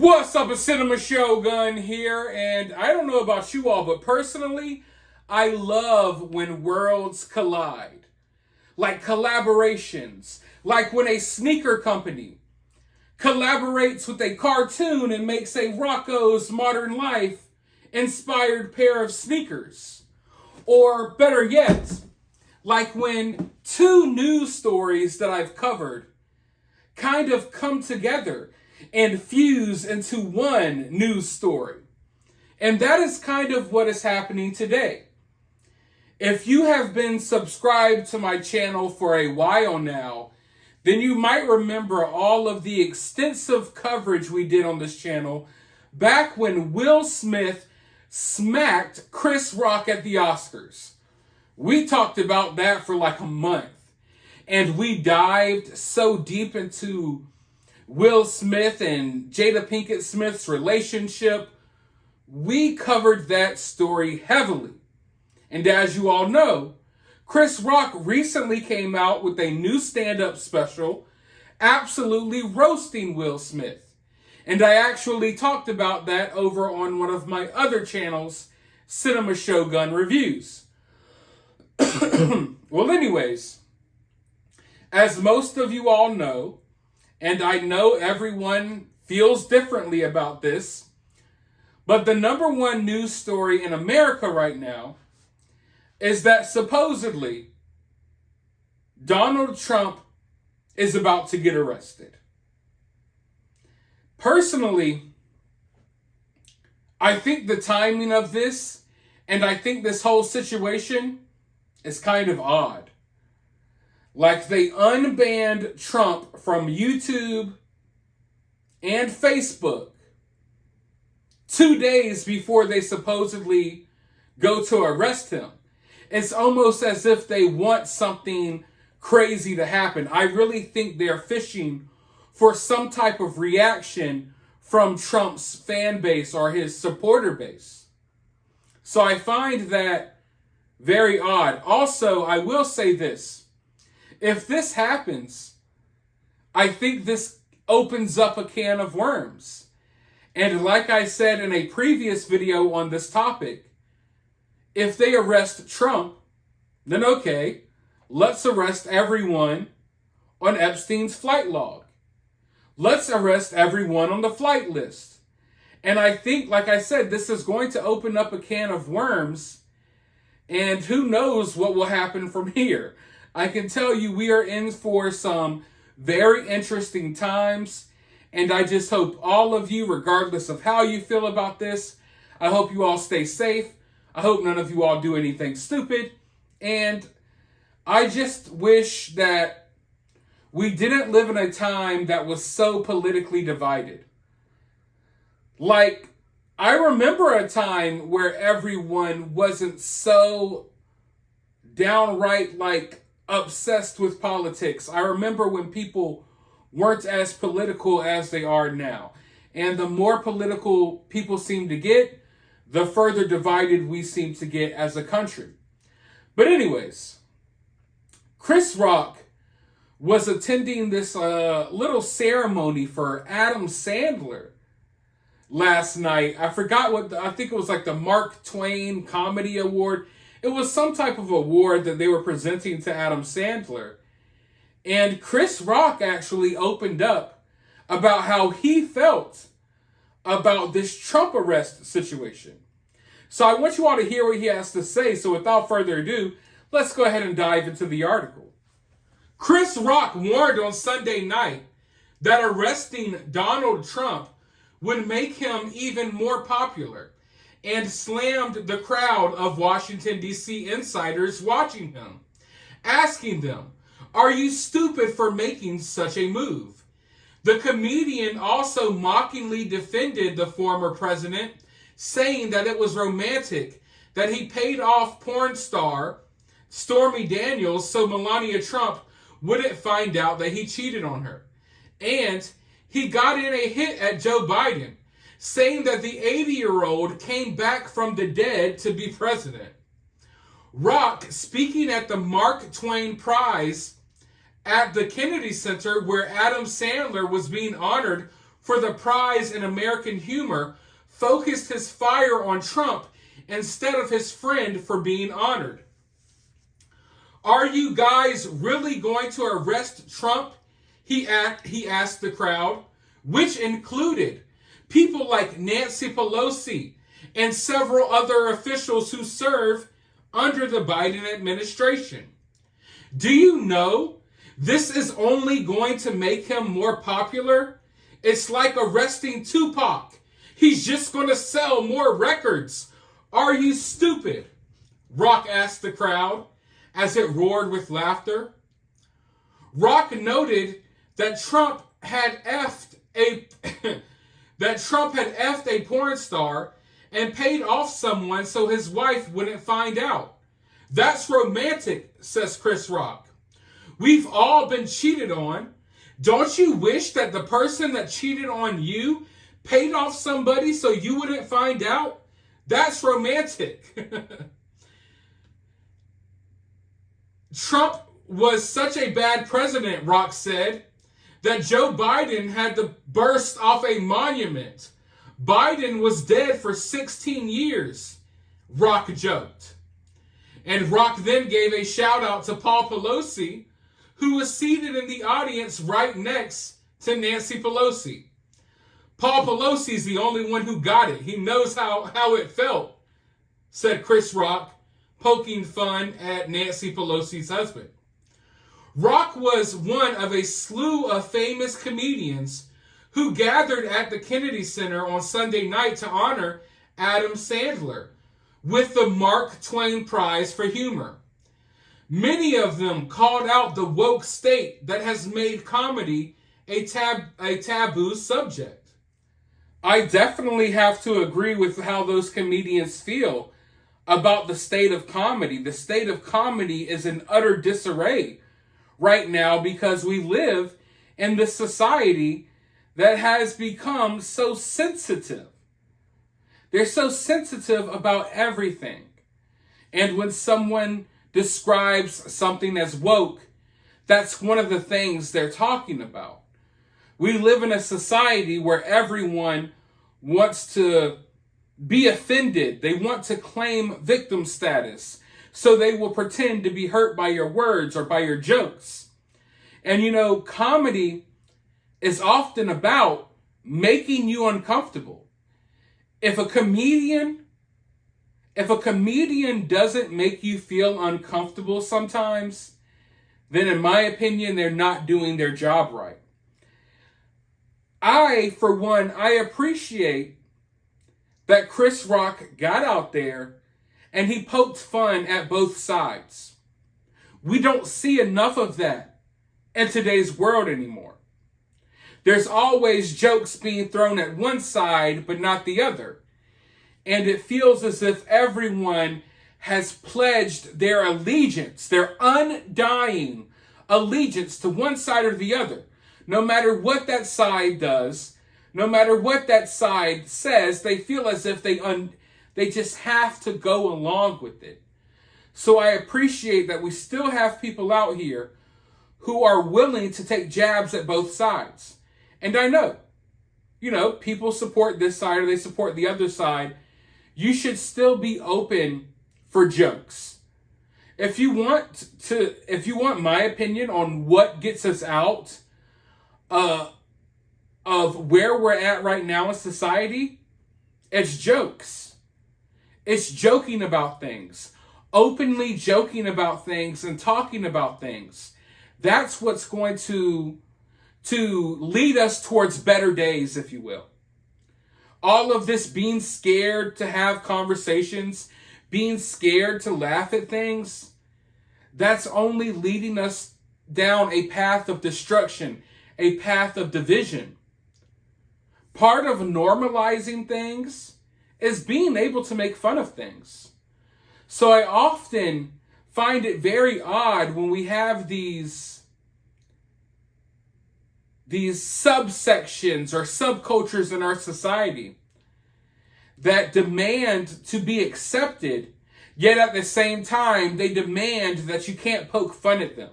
What's up, a Cinema Shogun here, and I don't know about you all, but personally, I love when worlds collide. Like collaborations, like when a sneaker company collaborates with a cartoon and makes a Rocco's Modern Life inspired pair of sneakers. Or better yet, like when two news stories that I've covered kind of come together and fuse into one news story. And that is kind of what is happening today. If you have been subscribed to my channel for a while now, then you might remember all of the extensive coverage we did on this channel back when Will Smith smacked Chris Rock at the Oscars. We talked about that for like a month. And we dived so deep into Will Smith and Jada Pinkett Smith's relationship. We covered that story heavily. And as you all know, Chris Rock recently came out with a new stand-up special absolutely roasting Will Smith. And I actually talked about that over on one of my other channels, Cinema Shogun Reviews. Well, anyways, as most of you all know, and I know everyone feels differently about this, but the number one news story in America right now is that supposedly Donald Trump is about to get arrested. Personally, I think the timing of this, and I think this whole situation is kind of odd. Like, they unbanned Trump from YouTube and Facebook 2 days before they supposedly go to arrest him. It's almost as if they want something crazy to happen. I really think they're fishing for some type of reaction from Trump's fan base or his supporter base. So I find that very odd. Also, I will say this. If this happens, I think this opens up a can of worms. And like I said in a previous video on this topic, if they arrest Trump, then okay, let's arrest everyone on Epstein's flight log. Let's arrest everyone on the flight list. And I think, like I said, this is going to open up a can of worms, and who knows what will happen from here. I can tell you we are in for some very interesting times, and I just hope all of you, regardless of how you feel about this, I hope you all stay safe. I hope none of you all do anything stupid, and I just wish that we didn't live in a time that was so politically divided. Like, I remember a time where everyone wasn't so downright, like, obsessed with politics. I remember when people weren't as political as they are now. And the more political people seem to get, the further divided we seem to get as a country. But anyways, Chris Rock was attending this little ceremony for Adam Sandler last night. I forgot I think it was like the Mark Twain Comedy Award. It was some type of award that they were presenting to Adam Sandler. And Chris Rock actually opened up about how he felt about this Trump arrest situation. So I want you all to hear what he has to say. So without further ado, let's go ahead and dive into the article. Chris Rock warned on Sunday night that arresting Donald Trump would make him even more popular, and slammed the crowd of Washington, D.C. insiders watching him, asking them, "Are you stupid for making such a move?" The comedian also mockingly defended the former president, saying that it was romantic that he paid off porn star Stormy Daniels so Melania Trump wouldn't find out that he cheated on her. And he got in a hit at Joe Biden, saying that the 80-year-old came back from the dead to be president. Rock, speaking at the Mark Twain Prize at the Kennedy Center, where Adam Sandler was being honored for the prize in American humor, focused his fire on Trump instead of his friend for being honored. Are you guys really going to arrest Trump? He asked the crowd, which included people like Nancy Pelosi and several other officials who serve under the Biden administration. Do you know this is only going to make him more popular? It's like arresting Tupac. He's just going to sell more records. Are you stupid? Rock asked the crowd as it roared with laughter. Rock noted that Trump had effed a porn star and paid off someone so his wife wouldn't find out. That's romantic, says Chris Rock. We've all been cheated on. Don't you wish that the person that cheated on you paid off somebody so you wouldn't find out? That's romantic. Trump was such a bad president, Rock said, that Joe Biden had to burst off a monument. Biden was dead for 16 years, Rock joked. And Rock then gave a shout out to Paul Pelosi, who was seated in the audience right next to Nancy Pelosi. Paul Pelosi's the only one who got it. He knows how it felt, said Chris Rock, poking fun at Nancy Pelosi's husband. Rock was one of a slew of famous comedians who gathered at the Kennedy Center on Sunday night to honor Adam Sandler with the Mark Twain Prize for Humor. Many of them called out the woke state that has made comedy a taboo subject. I definitely have to agree with how those comedians feel about the state of comedy. The state of comedy is in utter disarray right now because we live in this society that has become so sensitive. They're so sensitive about everything. And when someone describes something as woke, that's one of the things they're talking about. We live in a society where everyone wants to be offended. They want to claim victim status. So they will pretend to be hurt by your words or by your jokes. And you know, comedy is often about making you uncomfortable. If a comedian doesn't make you feel uncomfortable sometimes, then in my opinion, they're not doing their job right. For one, I appreciate that Chris Rock got out there and he poked fun at both sides. We don't see enough of that in today's world anymore. There's always jokes being thrown at one side, but not the other. And it feels as if everyone has pledged their allegiance, their undying allegiance to one side or the other. No matter what that side does, no matter what that side says, they feel as if they just have to go along with it. So I appreciate that we still have people out here who are willing to take jabs at both sides. And I know, people support this side or they support the other side. You should still be open for jokes. If you want my opinion on what gets us out of where we're at right now in society, it's jokes. It's joking about things, openly joking about things and talking about things. That's what's going to lead us towards better days, if you will. All of this being scared to have conversations, being scared to laugh at things, that's only leading us down a path of destruction, a path of division. Part of normalizing things is being able to make fun of things. So I often find it very odd when we have these subsections or subcultures in our society that demand to be accepted, yet at the same time, they demand that you can't poke fun at them.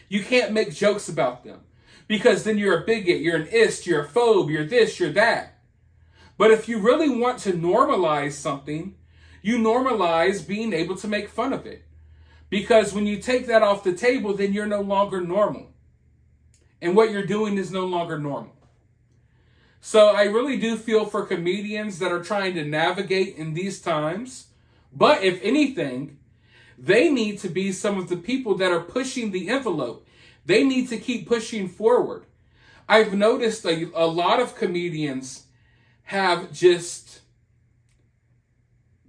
You can't make jokes about them. because then you're a bigot, you're an ist, you're a phobe, you're this, you're that. But if you really want to normalize something, you normalize being able to make fun of it. Because when you take that off the table, then you're no longer normal. And what you're doing is no longer normal. So I really do feel for comedians that are trying to navigate in these times. But if anything, they need to be some of the people that are pushing the envelope. They need to keep pushing forward. I've noticed a lot of comedians have just,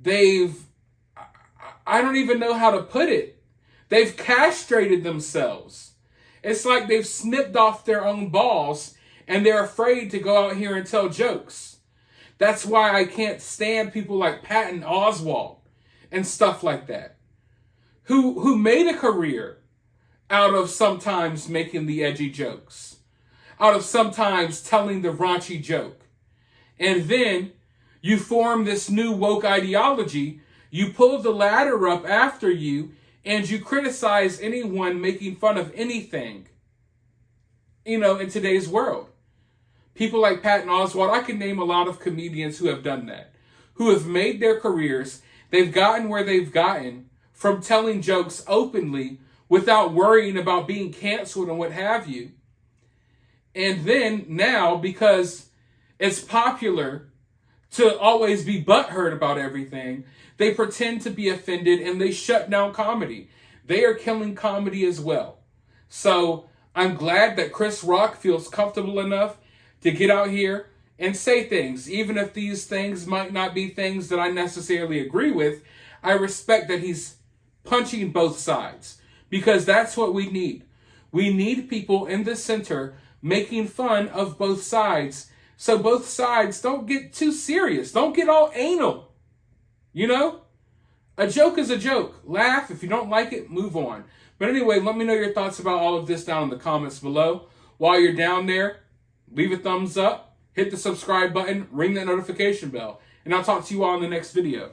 I don't even know how to put it. They've castrated themselves. It's like they've snipped off their own balls and they're afraid to go out here and tell jokes. That's why I can't stand people like Patton Oswalt and stuff like that, who made a career out of sometimes making the edgy jokes, out of sometimes telling the raunchy joke. And then you form this new woke ideology, you pull the ladder up after you, and you criticize anyone making fun of anything, in today's world. People like Patton Oswalt, I can name a lot of comedians who have done that, who have made their careers, they've gotten where they've gotten from telling jokes openly without worrying about being canceled and what have you. And then now, because it's popular to always be butthurt about everything, they pretend to be offended and they shut down comedy. They are killing comedy as well. So I'm glad that Chris Rock feels comfortable enough to get out here and say things. Even if these things might not be things that I necessarily agree with, I respect that he's punching both sides, because that's what we need. We need people in the center making fun of both sides, so both sides don't get too serious. Don't get all anal. A joke is a joke. Laugh. If you don't like it, move on. But anyway, let me know your thoughts about all of this down in the comments below. While you're down there, leave a thumbs up, hit the subscribe button, ring that notification bell, and I'll talk to you all in the next video.